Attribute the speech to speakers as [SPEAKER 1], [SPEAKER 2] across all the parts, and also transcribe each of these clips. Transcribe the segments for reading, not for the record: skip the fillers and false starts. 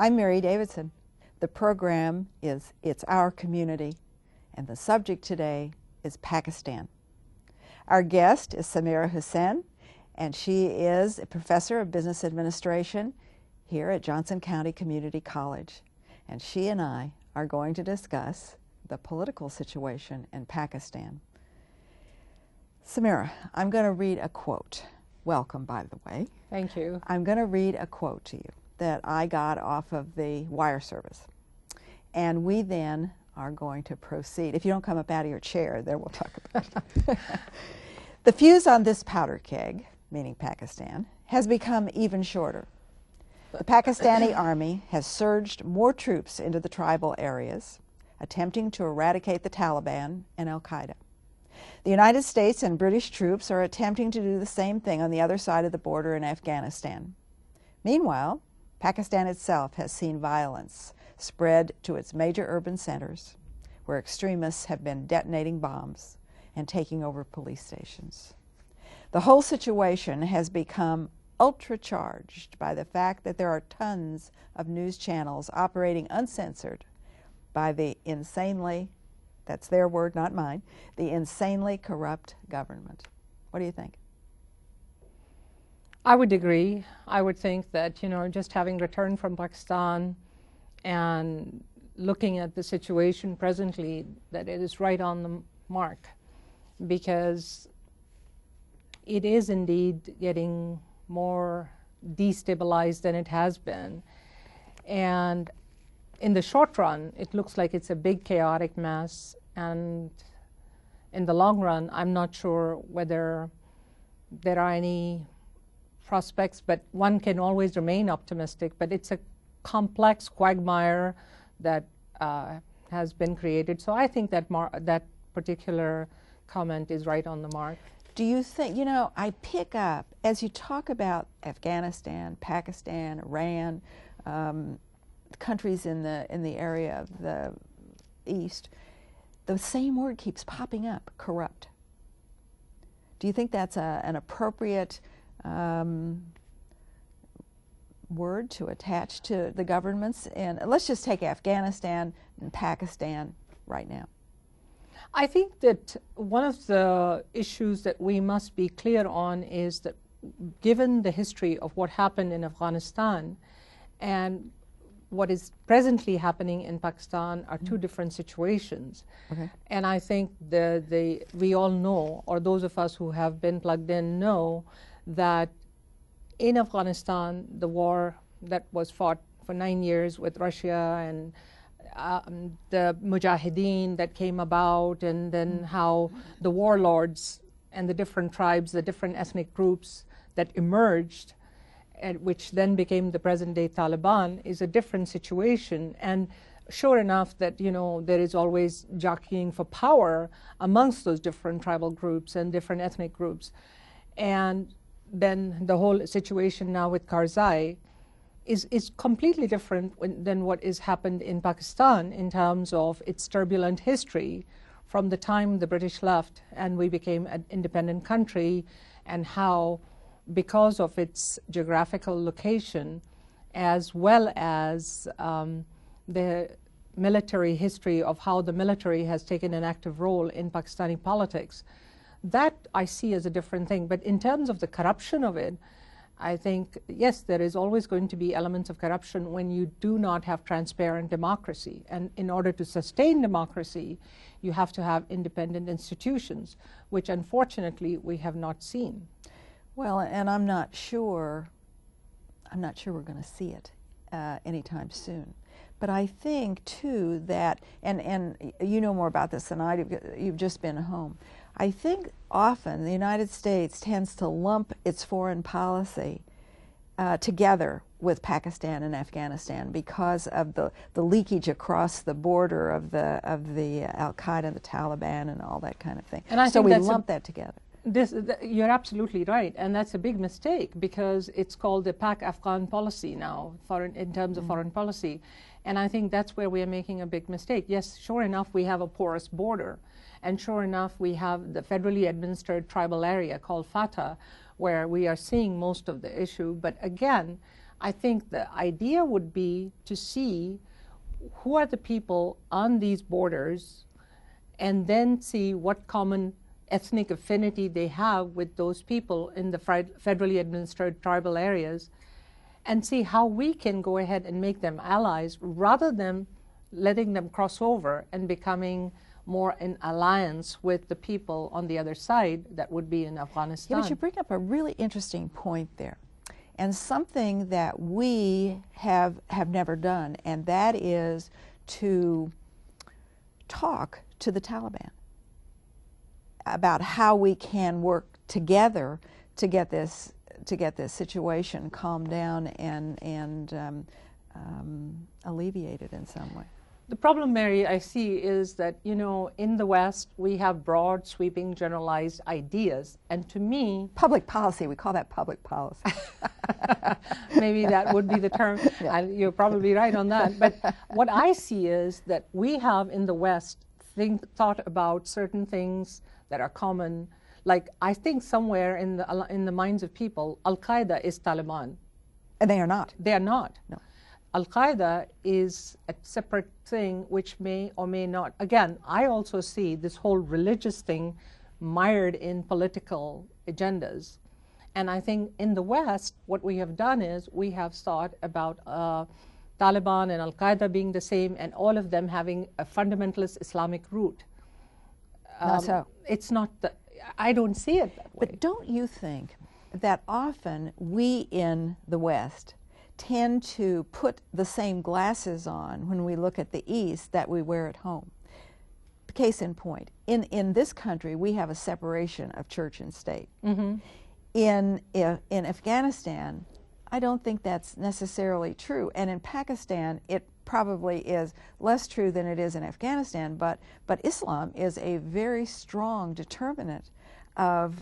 [SPEAKER 1] I'm Mary Davidson. The program is It's Our Community, and the subject today is Pakistan. Our guest is Samira Hussein, and she is a professor of business administration here at Johnson County Community College. And she and I are going to discuss the political situation in Pakistan. Samira, I'm going to read a quote. Welcome, by the way.
[SPEAKER 2] Thank you.
[SPEAKER 1] I'm going to read a quote to you that I got off of the wire service. And we then are going to proceed. If you don't come up out of your chair, then we'll talk about it. The fuse on this powder keg, meaning Pakistan, has become even shorter. The Pakistani army has surged more troops into the tribal areas, attempting to eradicate the Taliban and Al-Qaeda. The United States and British troops are attempting to do the same thing on the other side of the border in Afghanistan. Meanwhile, Pakistan itself has seen violence spread to its major urban centers, where extremists have been detonating bombs and taking over police stations. The whole situation has become ultra-charged by the fact that there are tons of news channels operating uncensored by the insanely, that's their word, not mine, the insanely corrupt government. What do you think?
[SPEAKER 2] I would agree. I would think that, just having returned from Pakistan and looking at the situation presently, that it is right on the mark, because it is indeed getting more destabilized than it has been. And in the short run, it looks like it's a big chaotic mess. And in the long run, I'm not sure whether there are any prospects, but one can always remain optimistic. But it's a complex quagmire that has been created. So I think that that particular comment is right on the mark.
[SPEAKER 1] Do you think, I pick up, as you talk about Afghanistan, Pakistan, Iran, countries in the area of the East, the same word keeps popping up, corrupt. Do you think that's an appropriate word to attach to the governments? And let's just take Afghanistan and Pakistan right now.
[SPEAKER 2] I think that one of the issues that we must be clear on is that given the history of what happened in Afghanistan and what is presently happening in Pakistan are two different situations.
[SPEAKER 1] Okay.
[SPEAKER 2] And I think we all know, or those of us who have been plugged in know, that in Afghanistan, the war that was fought for 9 years with Russia and the Mujahideen that came about, and then how the warlords and the different tribes, the different ethnic groups that emerged, and which then became the present-day Taliban, is a different situation. And sure enough that, there is always jockeying for power amongst those different tribal groups and different ethnic groups. And then the whole situation now with Karzai is completely different than what has happened in Pakistan in terms of its turbulent history from the time the British left and we became an independent country, and how, because of its geographical location, as well as the military history of how the military has taken an active role in Pakistani politics, that I see as a different thing. But in terms of the corruption of it, I think, yes, there is always going to be elements of corruption when you do not have transparent democracy. And in order to sustain democracy, you have to have independent institutions, which unfortunately we have not seen.
[SPEAKER 1] Well, and I'm not sure we're going to see it anytime soon. But I think, too, that, and you know more about this than I do, you've just been home. I think often the United States tends to lump its foreign policy together with Pakistan and Afghanistan because of the leakage across the border of the Al-Qaeda, the Taliban, and all that kind of thing.
[SPEAKER 2] And
[SPEAKER 1] so we lump that together.
[SPEAKER 2] You're absolutely right, and that's a big mistake, because it's called the Pak-Afghan policy now, in terms of foreign policy. And I think that's where we are making a big mistake. Yes, sure enough, we have a porous border. And sure enough, we have the federally administered tribal area called FATA, where we are seeing most of the issue. But again, I think the idea would be to see who are the people on these borders and then see what common ethnic affinity they have with those people in the federally administered tribal areas, and see how we can go ahead and make them allies rather than letting them cross over and becoming more in alliance with the people on the other side that would be in Afghanistan.
[SPEAKER 1] Yeah, but you bring up a really interesting point there, and something that we have never done, and that is to talk to the Taliban about how we can work together to get this situation calmed down and alleviated in some way.
[SPEAKER 2] The problem, Mary, I see is that, you know, in the West, we have broad, sweeping, generalized ideas. And to me...
[SPEAKER 1] Public policy, we call that public policy.
[SPEAKER 2] Maybe that would be the term. Yeah. You're probably right on that. But what I see is that we have in the West thought about certain things that are common. Like, I think somewhere in the minds of people, Al-Qaeda is Taliban.
[SPEAKER 1] And they are not.
[SPEAKER 2] They are not.
[SPEAKER 1] No.
[SPEAKER 2] Al-Qaeda is a separate thing which may or may not. Again, I also see this whole religious thing mired in political agendas. And I think in the West, what we have done is we have thought about Taliban and Al-Qaeda being the same and all of them having a fundamentalist Islamic root.
[SPEAKER 1] Not so.
[SPEAKER 2] It's not I don't see it that way.
[SPEAKER 1] But don't you think that often we in the West tend to put the same glasses on when we look at the East that we wear at home? Case in point, in this country we have a separation of church and state. Mm-hmm. In Afghanistan, I don't think that's necessarily true, and in Pakistan it probably is less true than it is in Afghanistan, but Islam is a very strong determinant of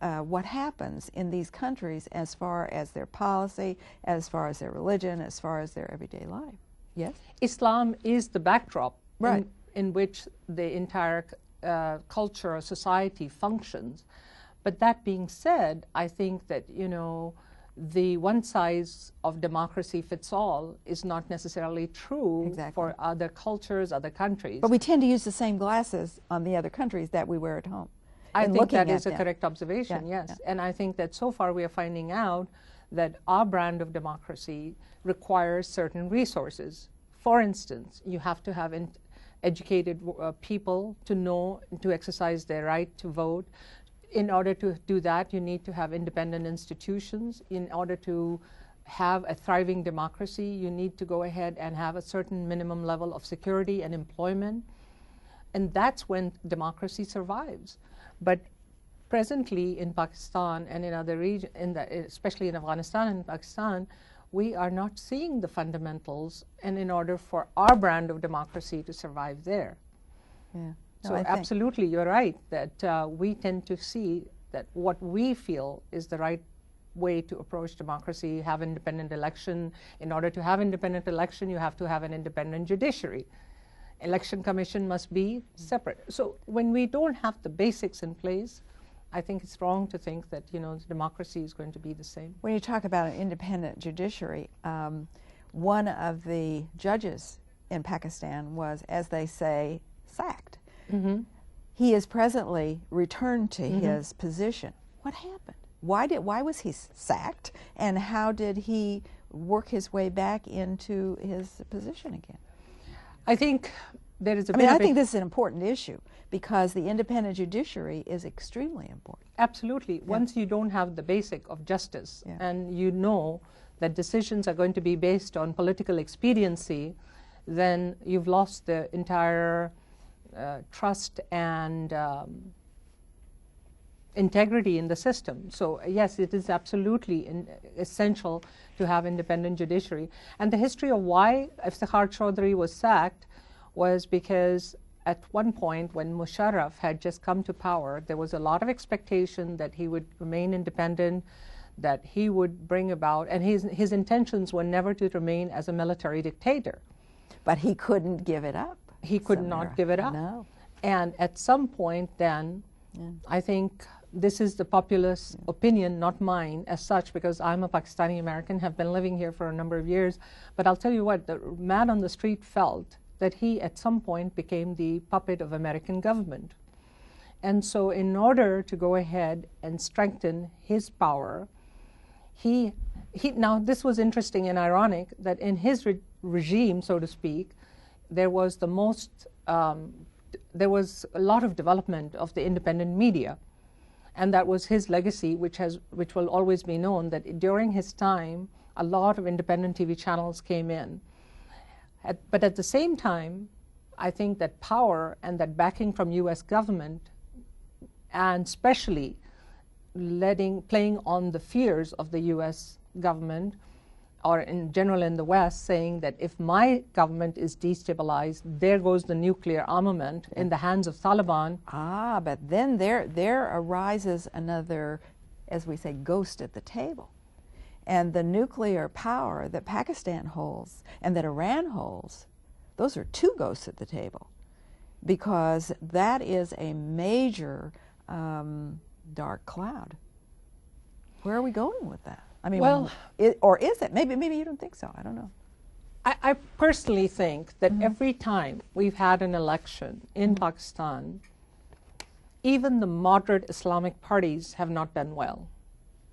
[SPEAKER 1] what happens in these countries as far as their policy, as far as their religion, as far as their everyday life. Yes?
[SPEAKER 2] Islam is the backdrop,
[SPEAKER 1] right,
[SPEAKER 2] in which the entire culture or society functions. But that being said, I think that, you know, the one size of democracy fits all is not necessarily true. Exactly. For other cultures, other countries.
[SPEAKER 1] But we tend to use the same glasses on the other countries that we wear at home.
[SPEAKER 2] I think that is a correct observation, yes. Yeah. And I think that so far we are finding out that our brand of democracy requires certain resources. For instance, you have to have educated people to know, to exercise their right to vote. In order to do that, you need to have independent institutions. In order to have a thriving democracy, you need to go ahead and have a certain minimum level of security and employment. And that's when democracy survives. But presently in Pakistan and in other regions, especially in Afghanistan and Pakistan, we are not seeing the fundamentals, and in order for our brand of democracy to survive there.
[SPEAKER 1] Yeah. No,
[SPEAKER 2] so absolutely, you're right, that we tend to see that what we feel is the right way to approach democracy, have independent election. In order to have independent election, you have to have an independent judiciary. Election commission must be separate. So when we don't have the basics in place, I think it's wrong to think that, you know, democracy is going to be the same.
[SPEAKER 1] When you talk about an independent judiciary, one of the judges in Pakistan was, as they say, sacked. Mm-hmm. He is presently returned to his position. What happened? Why was he sacked, and how did he work his way back into his position again?
[SPEAKER 2] I think there is a
[SPEAKER 1] I think this is an important issue because the independent judiciary is extremely important.
[SPEAKER 2] Absolutely. Yeah. Once you don't have the basic of justice, and you know that decisions are going to be based on political expediency, then you've lost the entire trust and integrity in the system. So yes, it is absolutely essential to have independent judiciary. And the history of why Iftikhar Chaudhry was sacked was because at one point when Musharraf had just come to power, there was a lot of expectation that he would remain independent, that he would bring about, and his intentions were never to remain as a military dictator.
[SPEAKER 1] But he couldn't give it up.
[SPEAKER 2] He could not give it up.
[SPEAKER 1] No.
[SPEAKER 2] And at some point then, I think this is the populace opinion, not mine as such, because I'm a Pakistani American, have been living here for a number of years. But I'll tell you what, the man on the street felt that he at some point became the puppet of American government. And so in order to go ahead and strengthen his power, now this was interesting and ironic that in his regime, so to speak, there was a lot of development of the independent media. And that was his legacy, which will always be known, that during his time, a lot of independent TV channels came in. But at the same time, I think that power and that backing from U.S. government, and especially playing on the fears of the U.S. government, or in general in the West, saying that if my government is destabilized, there goes the nuclear armament in the hands of Taliban.
[SPEAKER 1] Ah, but then there arises another, as we say, ghost at the table. And the nuclear power that Pakistan holds and that Iran holds, those are two ghosts at the table, because that is a major dark cloud. Where are we going with that? I mean,
[SPEAKER 2] well,
[SPEAKER 1] or is it? Maybe you don't think so. I don't know.
[SPEAKER 2] I personally think that every time we've had an election in Pakistan, even the moderate Islamic parties have not done well.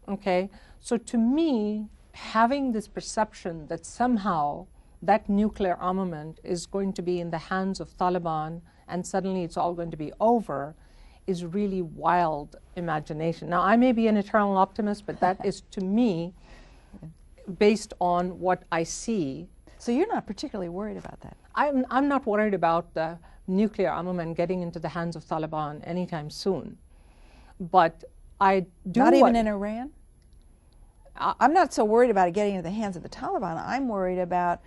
[SPEAKER 2] Okay? So to me, having this perception that somehow that nuclear armament is going to be in the hands of Taliban and suddenly it's all going to be over is really wild imagination. Now, I may be an eternal optimist, but that is, to me, based on what I see.
[SPEAKER 1] So you're not particularly worried about that?
[SPEAKER 2] I'm not worried about the nuclear armament getting into the hands of Taliban anytime soon. But I do...
[SPEAKER 1] Not even in Iran? I'm not so worried about it getting into the hands of the Taliban. I'm worried about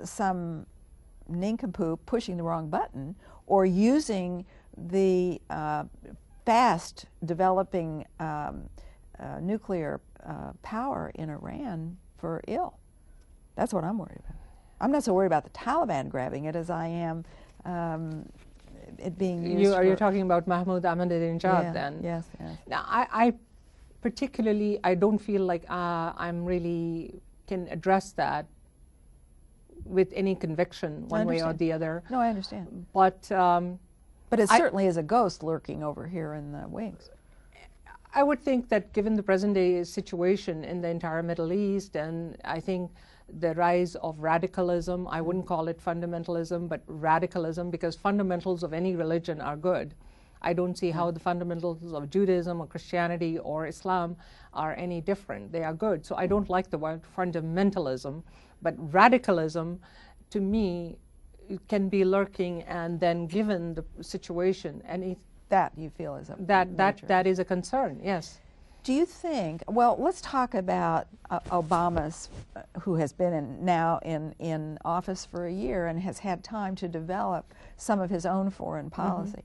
[SPEAKER 1] some nincompoop pushing the wrong button or using the fast developing nuclear power in Iran for ill. That's what I'm worried about. I'm not so worried about the Taliban grabbing it as I am it being used.
[SPEAKER 2] You're talking about Mahmoud Ahmadinejad then?
[SPEAKER 1] Yes, yes.
[SPEAKER 2] Now, I particularly, I don't feel like I'm really can address that with any conviction one way or the other.
[SPEAKER 1] No, I understand.
[SPEAKER 2] But
[SPEAKER 1] it certainly is a ghost lurking over here in the wings.
[SPEAKER 2] I would think that given the present day situation in the entire Middle East, and I think the rise of radicalism, I wouldn't call it fundamentalism, but radicalism, because fundamentals of any religion are good. I don't see how the fundamentals of Judaism or Christianity or Islam are any different. They are good. So I don't like the word fundamentalism, but radicalism, to me, can be lurking, and then given the situation, and
[SPEAKER 1] that you feel is a
[SPEAKER 2] that is a concern. Yes.
[SPEAKER 1] Do you think? Well, let's talk about Obama's, who has been now in office for a year and has had time to develop some of his own foreign policy.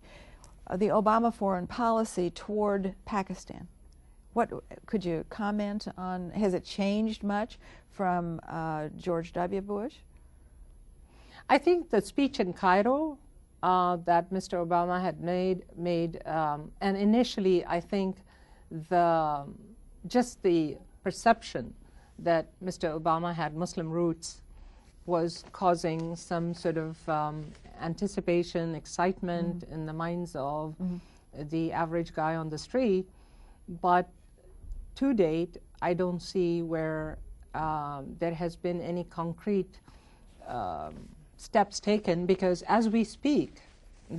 [SPEAKER 1] The Obama foreign policy toward Pakistan. What could you comment on? Has it changed much from George W. Bush?
[SPEAKER 2] I think the speech in Cairo that Mr. Obama had made, and initially I think just the perception that Mr. Obama had Muslim roots was causing some sort of anticipation, excitement in the minds of the average guy on the street. But to date, I don't see where there has been any concrete steps taken, because as we speak,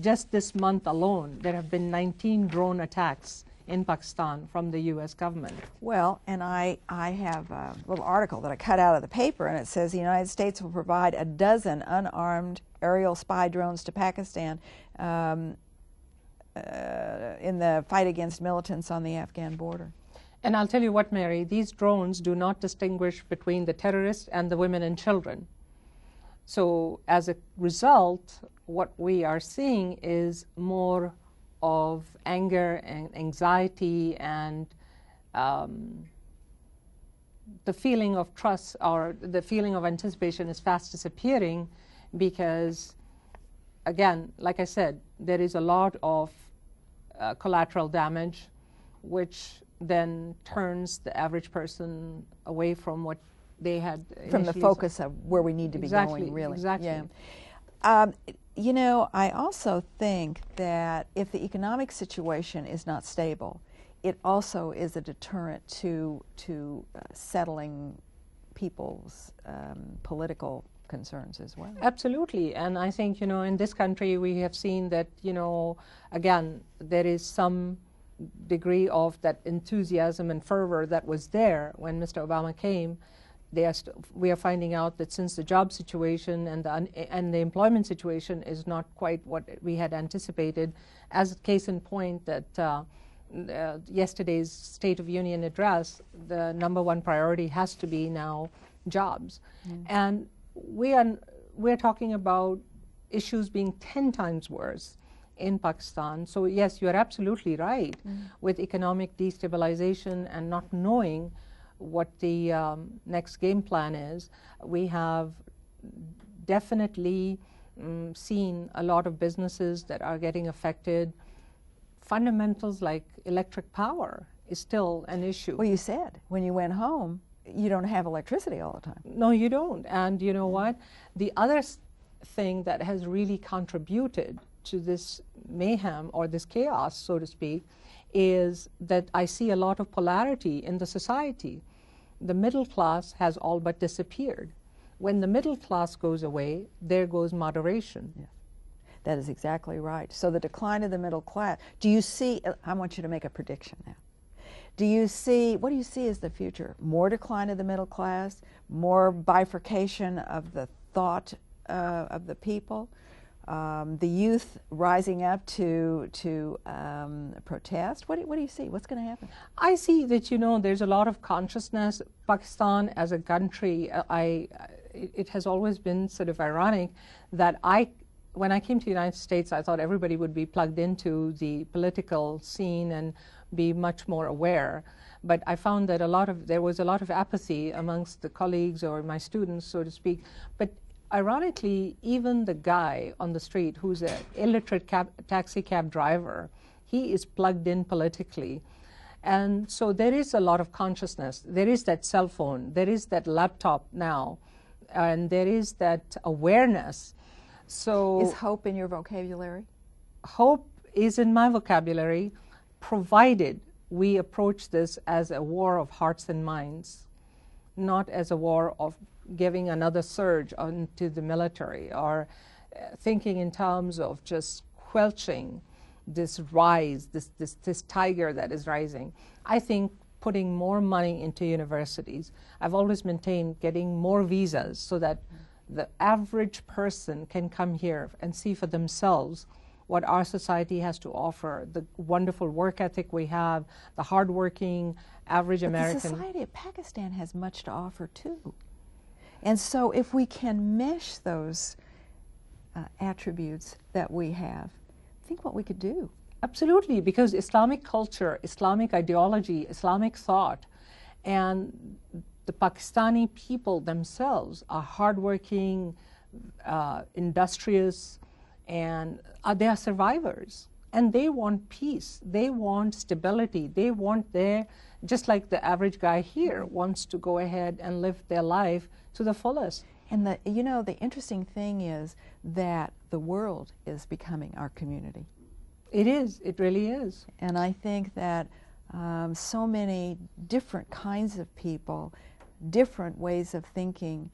[SPEAKER 2] just this month alone, there have been 19 drone attacks in Pakistan from the U.S. government.
[SPEAKER 1] Well, and I have a little article that I cut out of the paper, and it says the United States will provide a dozen unarmed aerial spy drones to Pakistan in the fight against militants on the Afghan border.
[SPEAKER 2] And I'll tell you what, Mary, these drones do not distinguish between the terrorists and the women and children. So as a result, what we are seeing is more of anger and anxiety, and the feeling of trust or the feeling of anticipation is fast disappearing, because, again, like I said, there is a lot of collateral damage. which then turns the average person away from what they had
[SPEAKER 1] from the
[SPEAKER 2] initially
[SPEAKER 1] focus of where we need to be going, really.
[SPEAKER 2] Exactly.
[SPEAKER 1] Yeah. You know, I also think that if the economic situation is not stable, it also is a deterrent to settling people's political concerns as well.
[SPEAKER 2] Absolutely. And I think, you know, in this country we have seen that, you know, again, there is some degree of that enthusiasm and fervor that was there when Mr. Obama came. We are finding out that since the job situation and the employment situation is not quite what we had anticipated, as a case in point that yesterday's State of Union address, the #1 priority has to be now jobs. And we're talking about issues being 10 times worse in Pakistan. So yes, you are absolutely right. With economic destabilization and not knowing what the next game plan is, we have definitely seen a lot of businesses that are getting affected. Fundamentals like electric power is still an issue.
[SPEAKER 1] Well, you said when you went home, you don't have electricity all the time.
[SPEAKER 2] No, you don't. And you know what? The other thing that has really contributed to this mayhem or this chaos, so to speak, is that I see a lot of polarity in the society. The middle class has all but disappeared. When the middle class goes away, there goes moderation.
[SPEAKER 1] Yeah. That is exactly right. So the decline of the middle class, do you see, I want you to make a prediction now. What do you see as the future? More decline of the middle class, more bifurcation of the thought of the people, the youth rising up to protest? What do you see? What's going to happen?
[SPEAKER 2] I see that, you know, there's a lot of consciousness. Pakistan as a country, it has always been sort of ironic that when I came to the United States, I thought everybody would be plugged into the political scene and be much more aware. But I found that there was a lot of apathy amongst the colleagues or my students, so to speak. But ironically, even the guy on the street who's an illiterate taxi cab driver, he is plugged in politically. And so there is a lot of consciousness. There is that cell phone, there is that laptop now, and there is that awareness. So
[SPEAKER 1] is hope in your vocabulary?
[SPEAKER 2] Hope is in my vocabulary, provided we approach this as a war of hearts and minds, not as a war of giving another surge onto the military or thinking in terms of just quelching this rise, this tiger that is rising. I think putting more money into universities. I've always maintained getting more visas so that the average person can come here and see for themselves what our society has to offer, the wonderful work ethic we have, the hardworking average American.
[SPEAKER 1] The society of Pakistan has much to offer too. And so if we can mesh those attributes that we have, think what we could do.
[SPEAKER 2] Absolutely, because Islamic culture, Islamic ideology, Islamic thought, and the Pakistani people themselves are hardworking, industrious, and they are survivors. And they want peace, they want stability, they want just like the average guy here wants to go ahead and live their life to the fullest.
[SPEAKER 1] And the interesting thing is that the world is becoming our community.
[SPEAKER 2] It is, it really is.
[SPEAKER 1] And I think that so many different kinds of people, different ways of thinking,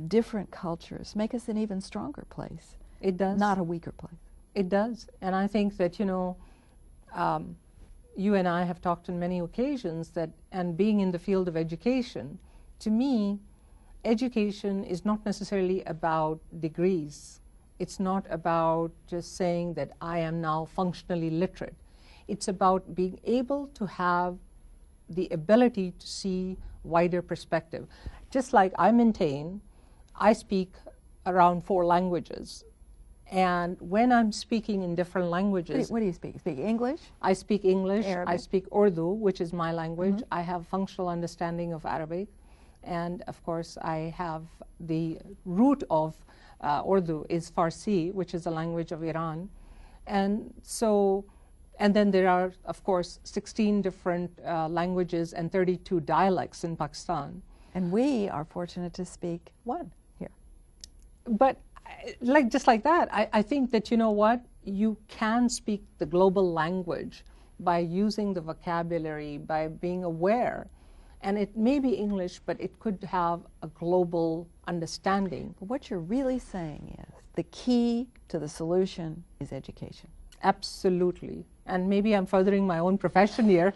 [SPEAKER 1] different cultures make us an even stronger place.
[SPEAKER 2] It does.
[SPEAKER 1] Not a weaker place.
[SPEAKER 2] It does. And I think that, you know, you and I have talked on many occasions that, and being in the field of education, to me, education is not necessarily about degrees. It's not about just saying that I am now functionally literate. It's about being able to have the ability to see wider perspective. Just like I maintain, I speak around 4 languages. And when I'm speaking in different languages...
[SPEAKER 1] What do you speak? Speak English?
[SPEAKER 2] I speak English.
[SPEAKER 1] Arabic?
[SPEAKER 2] I speak Urdu, which is my language. I have functional understanding of Arabic. And of course, I have the root of Urdu is Farsi, which is the language of Iran. And so And then there are, of course, 16 different languages and 32 dialects in Pakistan.
[SPEAKER 1] And we are fortunate to speak one here.
[SPEAKER 2] But just like that, I think that, you know what, you can speak the global language by using the vocabulary, by being aware. And it may be English, but it could have a global understanding.
[SPEAKER 1] But what you're really saying is the key to the solution is education.
[SPEAKER 2] Absolutely. And maybe I'm furthering my own profession here.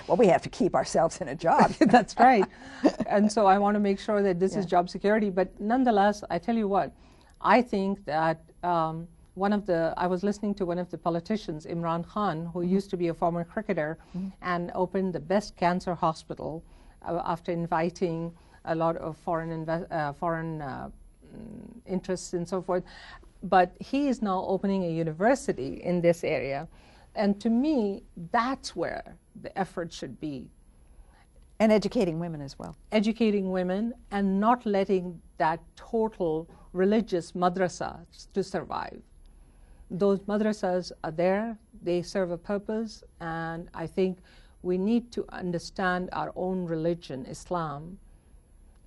[SPEAKER 1] Well, we have to keep ourselves in a job.
[SPEAKER 2] That's right. And so I want to make sure that this is job security. But nonetheless, I tell you what, I think that I was listening to one of the politicians, Imran Khan, who used to be a former cricketer and opened the best cancer hospital after inviting a lot of foreign interests and so forth. But he is now opening a university in this area. And to me, that's where the effort should be.
[SPEAKER 1] And educating women as well.
[SPEAKER 2] Educating women and not letting that total religious madrasas to survive. Those madrasas are there, they serve a purpose, and I think we need to understand our own religion, Islam,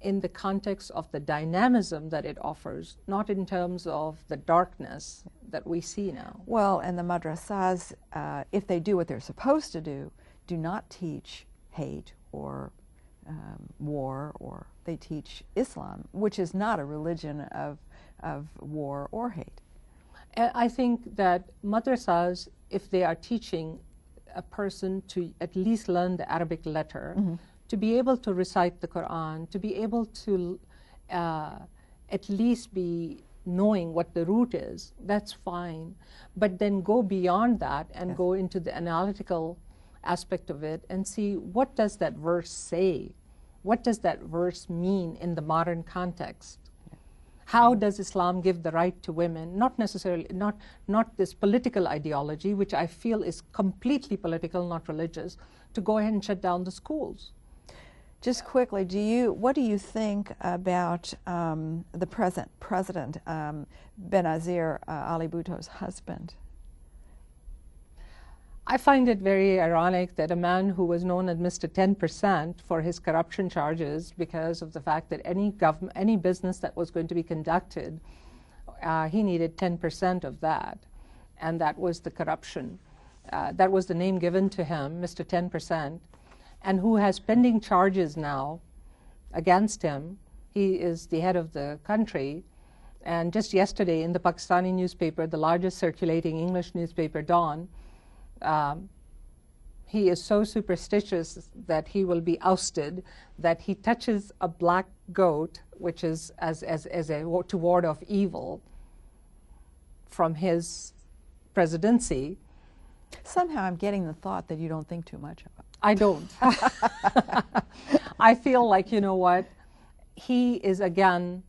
[SPEAKER 2] in the context of the dynamism that it offers, not in terms of the darkness that we see now.
[SPEAKER 1] Well, and the madrasas, if they do what they're supposed to do not teach hate or war, or they teach Islam, which is not a religion of war or hate.
[SPEAKER 2] I think that madrasas, if they are teaching a person to at least learn the Arabic letter, to be able to recite the Quran, to be able to at least be knowing what the root is, that's fine. But then go beyond that and go into the analytical aspect of it and see, what does that verse say? What does that verse mean in the modern context? How does Islam give the right to women, not necessarily, not this political ideology, which I feel is completely political, not religious, to go ahead and shut down the schools?
[SPEAKER 1] Just quickly, what do you think about the present president, Benazir Ali Bhutto's husband?
[SPEAKER 2] I find it very ironic that a man who was known as Mr. 10% for his corruption charges, because of the fact that any business that was going to be conducted, he needed 10% of that, and that was the corruption. That was the name given to him, Mr. 10%, and who has pending charges now against him. He is the head of the country, and just yesterday in the Pakistani newspaper, the largest circulating English newspaper, Dawn, he is so superstitious that he will be ousted, that he touches a black goat, which is as to ward off evil from his presidency.
[SPEAKER 1] Somehow I'm getting the thought that you don't think too much of it.
[SPEAKER 2] I don't. I feel like, you know what, he is again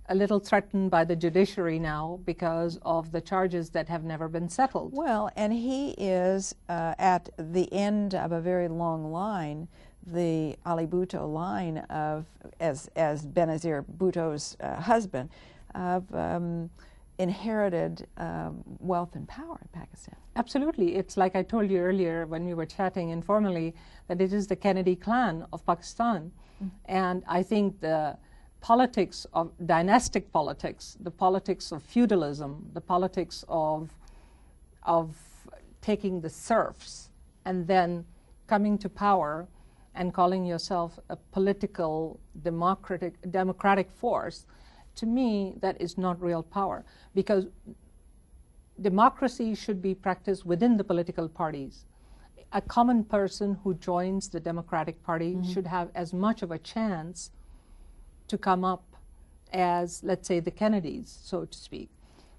[SPEAKER 2] a little threatened by the judiciary now because of the charges that have never been settled.
[SPEAKER 1] Well, and he is at the end of a very long line, the Ali Bhutto line of, as Benazir Bhutto's husband, of inherited wealth and power in Pakistan.
[SPEAKER 2] Absolutely. It's like I told you earlier when we were chatting informally, that it is the Kennedy clan of Pakistan. And I think the politics of dynastic politics, the politics of feudalism, the politics of taking the serfs and then coming to power and calling yourself a political democratic force, to me that is not real power, because democracy should be practiced within the political parties. A common person who joins the Democratic Party should have as much of a chance to come up as, let's say, the Kennedys, so to speak.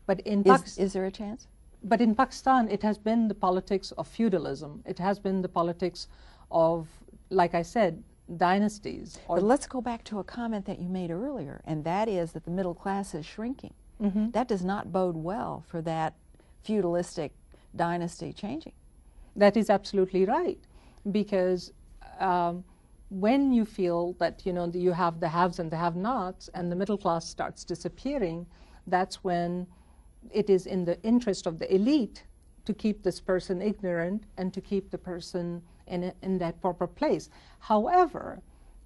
[SPEAKER 2] But in
[SPEAKER 1] is there a chance?
[SPEAKER 2] But in Pakistan, it has been the politics of feudalism. It has been the politics of, like I said, dynasties.
[SPEAKER 1] But let's go back to a comment that you made earlier, and that is that the middle class is shrinking. That does not bode well for that feudalistic dynasty changing.
[SPEAKER 2] That is absolutely right, because when you feel that, you know, you have the haves and the have-nots and the middle class starts disappearing, that's when it is in the interest of the elite to keep this person ignorant and to keep the person in that proper place. However,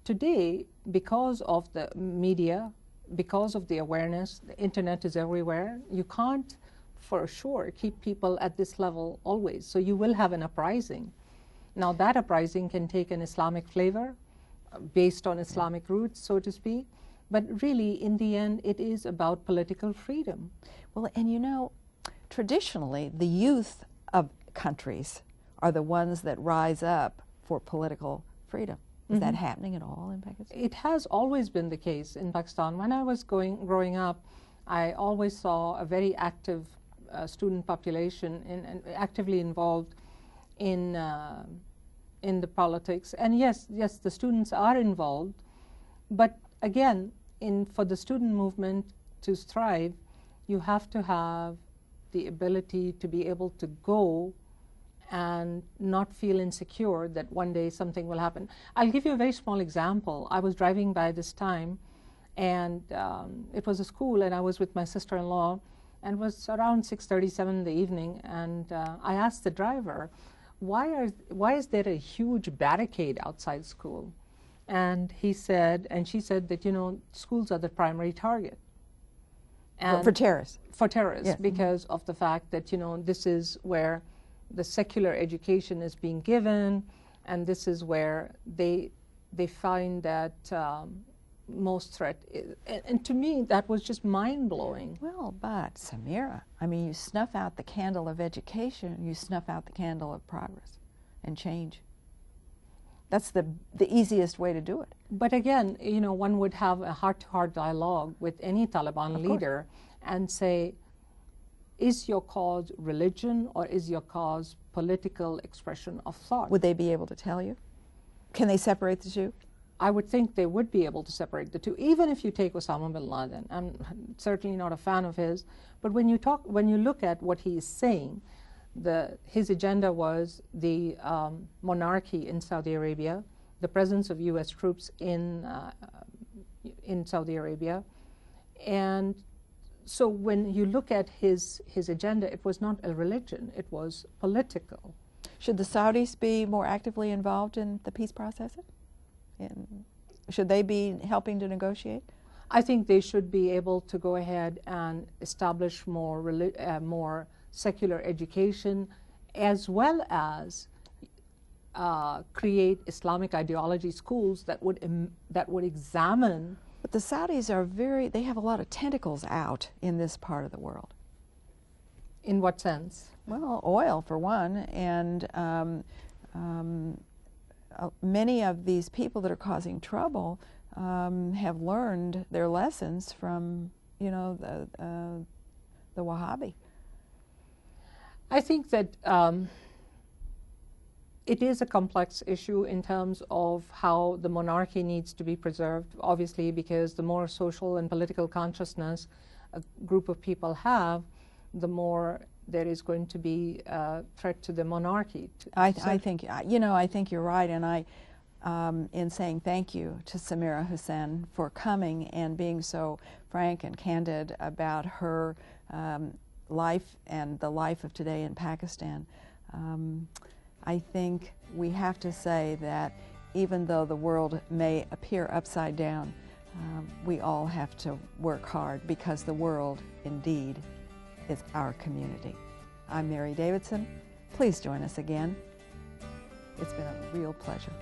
[SPEAKER 2] today, because of the media, because of the awareness, the internet is everywhere, you can't for sure keep people at this level always. So you will have an uprising. Now that uprising can take an Islamic flavor based on Islamic roots, so to speak, but really in the end it is about political freedom.
[SPEAKER 1] Well, and you know, traditionally the youth of countries are the ones that rise up for political freedom. Is that happening at all in Pakistan?
[SPEAKER 2] It has always been the case in Pakistan. When I was growing up, I always saw a very active student population and actively involved in the politics. And yes, the students are involved, but again, for the student movement to thrive, you have to have the ability to be able to go and not feel insecure that one day something will happen. I'll give you a very small example. I was driving by this time, and it was a school, and I was with my sister-in-law, and it was around 6:37 in the evening, and I asked the driver, why is there a huge barricade outside school? And she said that, you know, schools are the primary target.
[SPEAKER 1] And for terrorists.
[SPEAKER 2] For terrorists,
[SPEAKER 1] yes.
[SPEAKER 2] Because of the fact that, you know, this is where the secular education is being given, and this is where they find that most threat is. And to me, that was just mind-blowing.
[SPEAKER 1] Well, but Samira, I mean, you snuff out the candle of education, you snuff out the candle of progress and change. That's the easiest way to do it.
[SPEAKER 2] But again, you know, one would have a heart-to-heart dialogue with any Taliban leader and say, is your cause religion or is your cause political expression of thought?
[SPEAKER 1] Would they be able to tell you? Can they separate the two?
[SPEAKER 2] I would think they would be able to separate the two, even if you take Osama bin Laden. I'm certainly not a fan of his, but when you look at what he is saying, his agenda was the monarchy in Saudi Arabia, the presence of U.S. troops in Saudi Arabia, and so when you look at his agenda, it was not a religion, it was political.
[SPEAKER 1] Should the Saudis be more actively involved in the peace process? Should they be helping to negotiate?
[SPEAKER 2] I think they should be able to go ahead and establish more secular education, as well as create Islamic ideology schools that would examine.
[SPEAKER 1] But the Saudis are they have a lot of tentacles out in this part of the world.
[SPEAKER 2] In what sense?
[SPEAKER 1] Well, oil for one, and many of these people that are causing trouble have learned their lessons from, you know, the Wahhabi.
[SPEAKER 2] I think that it is a complex issue in terms of how the monarchy needs to be preserved, obviously, because the more social and political consciousness a group of people have, the more there is going to be a threat to the monarchy.
[SPEAKER 1] I think, you know, I think you're right, and I, in saying thank you to Samira Hussein for coming and being so frank and candid about her life and the life of today in Pakistan. I think we have to say that even though the world may appear upside down, we all have to work hard, because the world indeed is our community. I'm Mary Davidson. Please join us again. It's been a real pleasure.